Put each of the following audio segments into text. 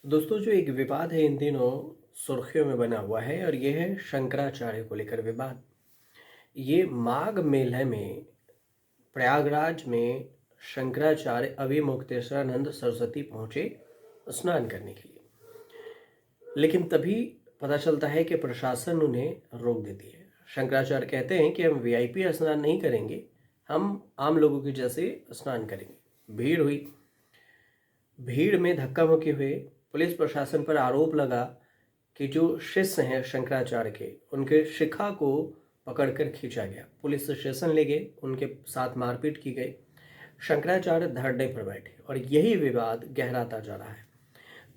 दोस्तों, जो एक विवाद है इन दिनों सुर्खियों में बना हुआ है और ये है शंकराचार्य को लेकर विवाद। ये माघ मेले में प्रयागराज में शंकराचार्य अभिमुक्तेश्वरानंद सरस्वती पहुंचे स्नान करने के लिए। लेकिन तभी पता चलता है कि प्रशासन उन्हें रोक देती है। शंकराचार्य कहते हैं कि हम वीआईपी स्नान नहीं करेंगे, हम आम लोगों के जैसे स्नान करेंगे। भीड़ में धक्का मुक्की हुए। पुलिस प्रशासन पर आरोप लगा कि जो शिष्य हैं शंकराचार्य के, उनके शिखा को पकड़कर खींचा गया। पुलिस स्टेशन ले गए, उनके साथ मारपीट की गई। शंकराचार्य धरने पर बैठे और यही विवाद गहराता जा रहा है।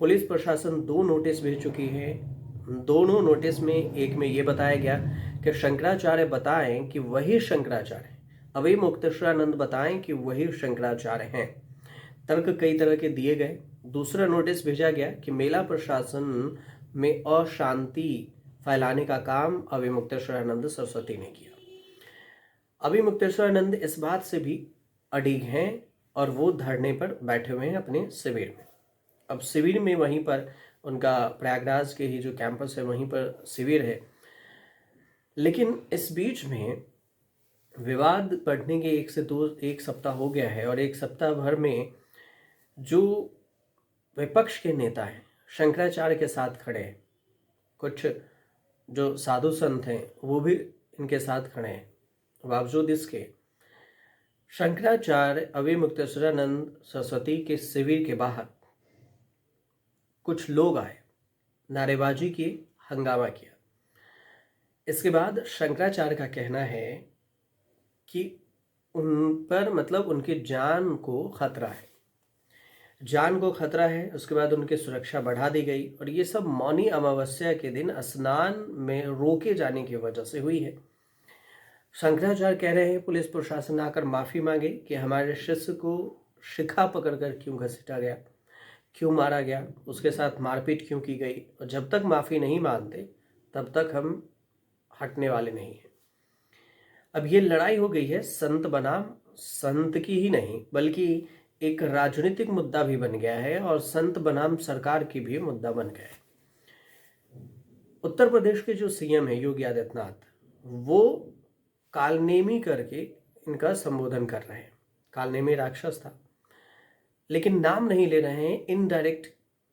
पुलिस प्रशासन 2 नोटिस भेज चुकी है। दोनों नोटिस में एक में ये बताया गया कि शंकराचार्य बताएं कि वही शंकराचार्य हैं, अभी मुक्तेश्वरानंद बताएं कि वही शंकराचार्य हैं। तर्क कई तरह के दिए गए। दूसरा नोटिस भेजा गया कि मेला प्रशासन में अशांति फैलाने का काम अभिमुक्तेश्वरानंद सरस्वती ने किया। अभिमुक्तेश्वरानंद इस बात से भी अडिग हैं और वो धरने पर बैठे हुए हैं अपने शिविर में। अब शिविर में वहीं पर उनका प्रयागराज के ही जो कैंपस है वहीं पर शिविर है। लेकिन इस बीच में विवाद बढ़ने के एक सप्ताह हो गया है और एक सप्ताह भर में जो विपक्ष के नेता हैं शंकराचार्य के साथ खड़े हैं। कुछ जो साधु संत हैं वो भी इनके साथ खड़े हैं। बावजूद इसके शंकराचार्य अभिमुक्तेश्वरानंद सरस्वती के शिविर के बाहर कुछ लोग आए, नारेबाजी की, हंगामा किया। इसके बाद शंकराचार्य का कहना है कि उन पर उनकी जान को खतरा है। उसके बाद उनकी सुरक्षा बढ़ा दी गई और ये सब मौनी अमावस्या के दिन स्नान में रोके जाने की वजह से हुई है। शंकराचार्य कह रहे हैं पुलिस प्रशासन आकर माफ़ी मांगे कि हमारे शिष्य को शिखा पकड़कर क्यों घसीटा गया, क्यों मारा गया, उसके साथ मारपीट क्यों की गई, और जब तक माफ़ी नहीं मांगते तब तक हम हटने वाले नहीं हैं। अब ये लड़ाई हो गई है संत बनाम संत की ही नहीं, बल्कि एक राजनीतिक मुद्दा भी बन गया है और संत बनाम सरकार की भी मुद्दा बन गया है। उत्तर प्रदेश के जो सीएम है योगी आदित्यनाथ, वो कालनेमी करके इनका संबोधन कर रहे हैं। कालनेमी राक्षस था, लेकिन नाम नहीं ले रहे हैं। इनडायरेक्ट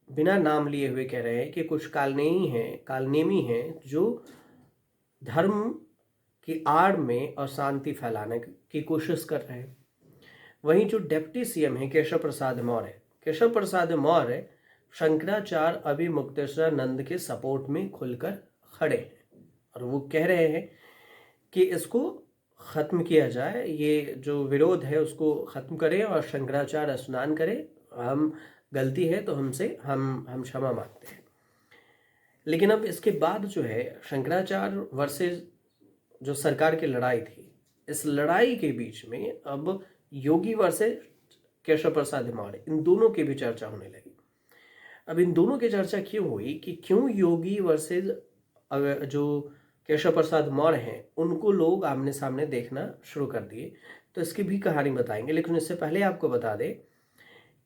बिना नाम लिए हुए कह रहे हैं कि कुछ कालनेमी हैं जो धर्म की आड़ में अशांति फैलाने की कोशिश कर रहे हैं। वहीं जो डिप्टी सीएम है केशव प्रसाद मौर्य शंकराचार्य अभिमुक्तेश्वरानंद के सपोर्ट में खुलकर खड़े हैं और वो कह रहे हैं कि इसको ख़त्म किया जाए, ये जो विरोध है उसको ख़त्म करें और शंकराचार्य स्नान करें। हम गलती है तो हम क्षमा मांगते हैं। लेकिन अब इसके बाद जो है शंकराचार्य वर्सेस जो सरकार की लड़ाई थी, इस लड़ाई के बीच में अब योगी वर्सेस केशव प्रसाद मौर्य, इन दोनों की भी चर्चा होने लगी। अब इन दोनों की चर्चा क्यों हुई कि क्यों योगी वर्सेस जो केशव प्रसाद मौर्य हैं उनको लोग आमने सामने देखना शुरू कर दिए, तो इसकी भी कहानी बताएंगे। लेकिन इससे पहले आपको बता दें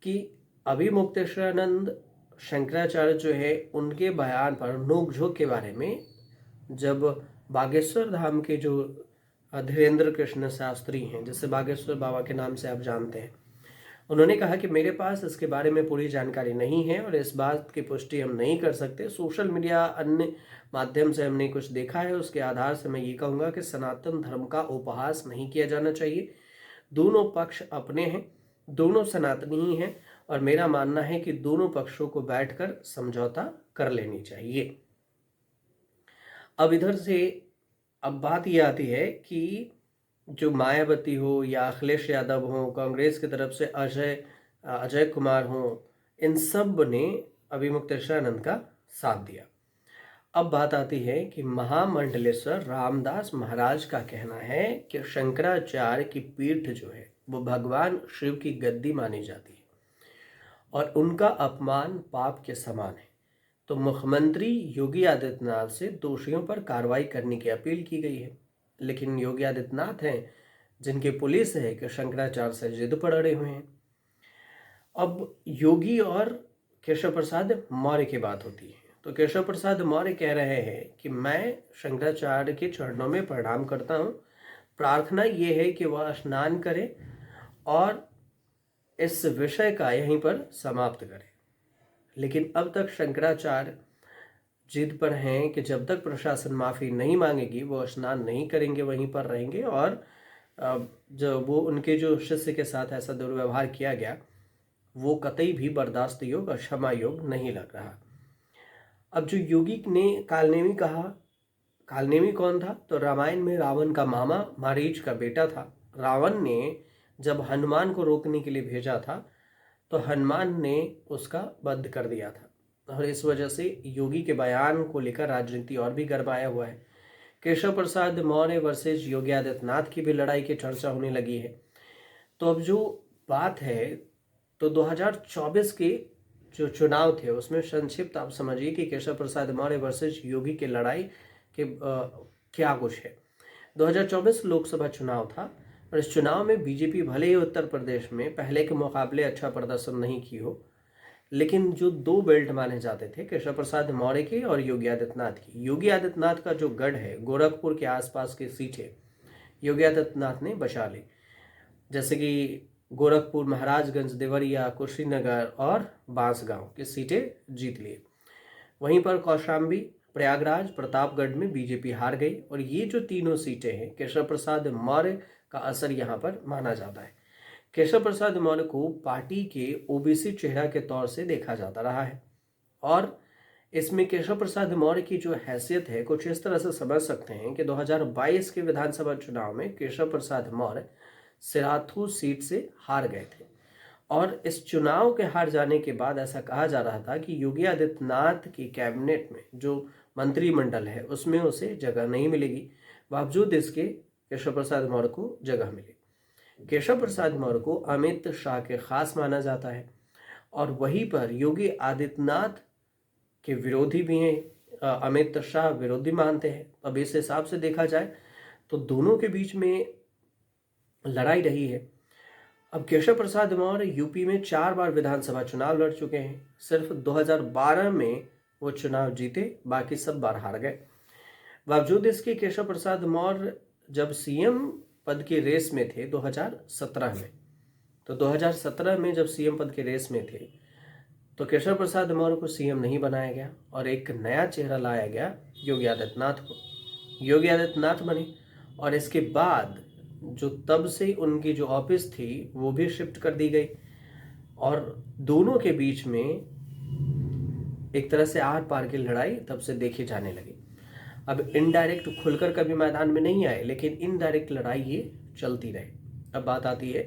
कि अभिमुक्तेश्वरानंद शंकराचार्य जो है उनके बयान पर नोकझोंक के बारे में जब बागेश्वर धाम के जो धीरेन्द्र कृष्ण शास्त्री हैं, जिसे बागेश्वर बाबा के नाम से आप जानते हैं, उन्होंने कहा कि मेरे पास इसके बारे में पूरी जानकारी नहीं है और इस बात की पुष्टि हम नहीं कर सकते। सोशल मीडिया अन्य माध्यम से हमने कुछ देखा है, उसके आधार से मैं ये कहूँगा कि सनातन धर्म का उपहास नहीं किया जाना चाहिए। दोनों पक्ष अपने हैं, दोनों सनातनी ही हैं और मेरा मानना है कि दोनों पक्षों को बैठकर समझौता कर लेनी चाहिए। अब इधर से अब बात ये आती है कि जो मायावती हो या अखिलेश यादव हो, कांग्रेस की तरफ से अजय कुमार हो, इन सब ने अभिमुक्तेश्वरानंद का साथ दिया। अब बात आती है कि महामंडलेश्वर रामदास महाराज का कहना है कि शंकराचार्य की पीठ जो है वो भगवान शिव की गद्दी मानी जाती है और उनका अपमान पाप के समान है। तो मुख्यमंत्री योगी आदित्यनाथ से दोषियों पर कार्रवाई करने की अपील की गई है। लेकिन योगी आदित्यनाथ हैं जिनकी पुलिस है कि शंकराचार्य से जिद पर अड़े हुए हैं। अब योगी और केशव प्रसाद मौर्य की बात होती है। तो केशव प्रसाद मौर्य कह रहे हैं कि मैं शंकराचार्य के चरणों में प्रणाम करता हूँ। प्रार्थना ये है कि वह स्नान करें और इस विषय का यहीं पर समाप्त करें। लेकिन अब तक शंकराचार्य जिद पर हैं कि जब तक प्रशासन माफ़ी नहीं मांगेगी वो स्नान नहीं करेंगे, वहीं पर रहेंगे। और जो वो उनके जो शिष्य के साथ ऐसा दुर्व्यवहार किया गया वो कतई भी बर्दाश्त योग और क्षमा योग नहीं लग रहा। अब जो योगी ने कालनेमी कहा, कालनेमी कौन था? तो रामायण में रावण का मामा मारीच का बेटा था। रावण ने जब हनुमान को रोकने के लिए भेजा था तो हनुमान ने उसका वध कर दिया था। और इस वजह से योगी के बयान को लेकर राजनीति और भी गरमाया हुआ है। केशव प्रसाद मौर्य वर्सेज योगी आदित्यनाथ की भी लड़ाई की चर्चा होने लगी है। तो अब जो बात है, तो 2024 के जो चुनाव थे उसमें संक्षिप्त आप समझिए कि केशव प्रसाद मौर्य वर्सेज योगी की लड़ाई के क्या कुछ है। 2024 लोकसभा चुनाव था और इस चुनाव में बीजेपी भले ही उत्तर प्रदेश में पहले के मुकाबले अच्छा प्रदर्शन नहीं की हो, लेकिन जो दो बेल्ट माने जाते थे केशव प्रसाद मौर्य के और योगी आदित्यनाथ की, योगी आदित्यनाथ का जो गढ़ है गोरखपुर के आसपास की सीटें योगी आदित्यनाथ ने बचा ली, जैसे कि गोरखपुर, महाराजगंज, देवरिया, कुशीनगर और बांसगांव की सीटें जीत ली। वहीं पर कौशाम्बी, प्रयागराज, प्रतापगढ़ में बीजेपी हार गई। और ये जो तीनों सीटें हैं केशव प्रसाद मौर्य का असर यहाँ पर माना जाता है। केशव प्रसाद मौर्य को पार्टी के ओबीसी चेहरा के तौर से देखा जाता रहा है और इसमें केशव प्रसाद मौर्य की जो हैसियत है कुछ इस तरह से समझ सकते हैं कि 2022 के विधानसभा चुनाव में केशव प्रसाद मौर्य सिराथू सीट से हार गए थे और इस चुनाव के हार जाने के बाद ऐसा कहा जा रहा था कि योगी आदित्यनाथ की कैबिनेट में जो मंत्रिमंडल है उसमें उसे जगह नहीं मिलेगी। बावजूद इसके केशव प्रसाद मौर्य को जगह मिली। केशव प्रसाद मौर्य को अमित शाह के खास माना जाता है और वहीं पर योगी आदित्यनाथ के विरोधी भी हैं, अमित शाह विरोधी मानते हैं। अब इस हिसाब से देखा जाए तो दोनों के बीच में लड़ाई रही है। अब केशव प्रसाद मौर्य यूपी में 4 बार विधानसभा चुनाव लड़ चुके हैं। सिर्फ 2012 में वो चुनाव जीते, बाकी सब बार हार गए। बावजूद इसके केशव प्रसाद मौर्य जब सीएम पद की रेस में थे 2017 में, तो 2017 में जब सीएम पद की रेस में थे तो केशव प्रसाद मौर्य को सीएम नहीं बनाया गया और एक नया चेहरा लाया गया योगी आदित्यनाथ को। योगी आदित्यनाथ बने और इसके बाद जो तब से उनकी जो ऑफिस थी वो भी शिफ्ट कर दी गई और दोनों के बीच में एक तरह से आर पार की लड़ाई तब से देखी जाने लगी। अब इनडायरेक्ट खुलकर कभी मैदान में नहीं आए, लेकिन इनडायरेक्ट लड़ाई ये चलती रही। अब बात आती है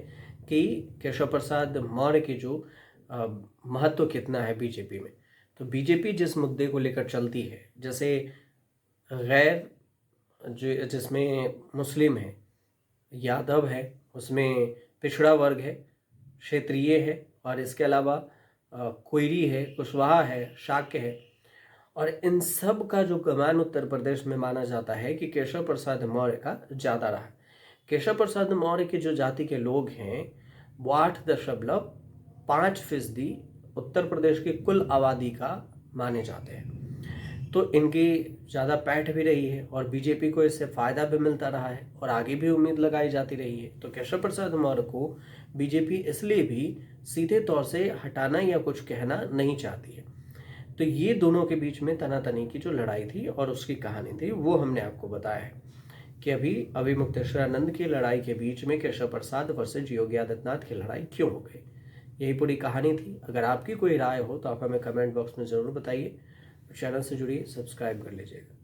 कि केशव प्रसाद मौर्य की जो महत्व कितना है बीजेपी में। तो बीजेपी जिस मुद्दे को लेकर चलती है, जैसे गैर जो जिसमें मुस्लिम है, यादव है, उसमें पिछड़ा वर्ग है, क्षेत्रीय है और इसके अलावा कोयरी है, कुशवाहा है, शाक्य है और इन सब का जो कमान उत्तर प्रदेश में माना जाता है कि केशव प्रसाद मौर्य का ज़्यादा रहा। केशव प्रसाद मौर्य के जो जाति के लोग हैं वो 8.5% उत्तर प्रदेश की कुल आबादी का माने जाते हैं। तो इनकी ज़्यादा पैठ भी रही है और बीजेपी को इससे फ़ायदा भी मिलता रहा है और आगे भी उम्मीद लगाई जाती रही है। तो केशव प्रसाद मौर्य को बीजेपी इसलिए भी सीधे तौर से हटाना या कुछ कहना नहीं चाहती है। तो ये दोनों के बीच में तनातनी की जो लड़ाई थी और उसकी कहानी थी वो हमने आपको बताया है कि अभी मुक्तेश्वरानंद की लड़ाई के बीच में केशव प्रसाद वर्सेज योगी आदित्यनाथ की लड़ाई क्यों हो गई। यही पूरी कहानी थी। अगर आपकी कोई राय हो तो आप हमें कमेंट बॉक्स में ज़रूर बताइए। चैनल से जुड़िए, सब्सक्राइब कर लीजिएगा।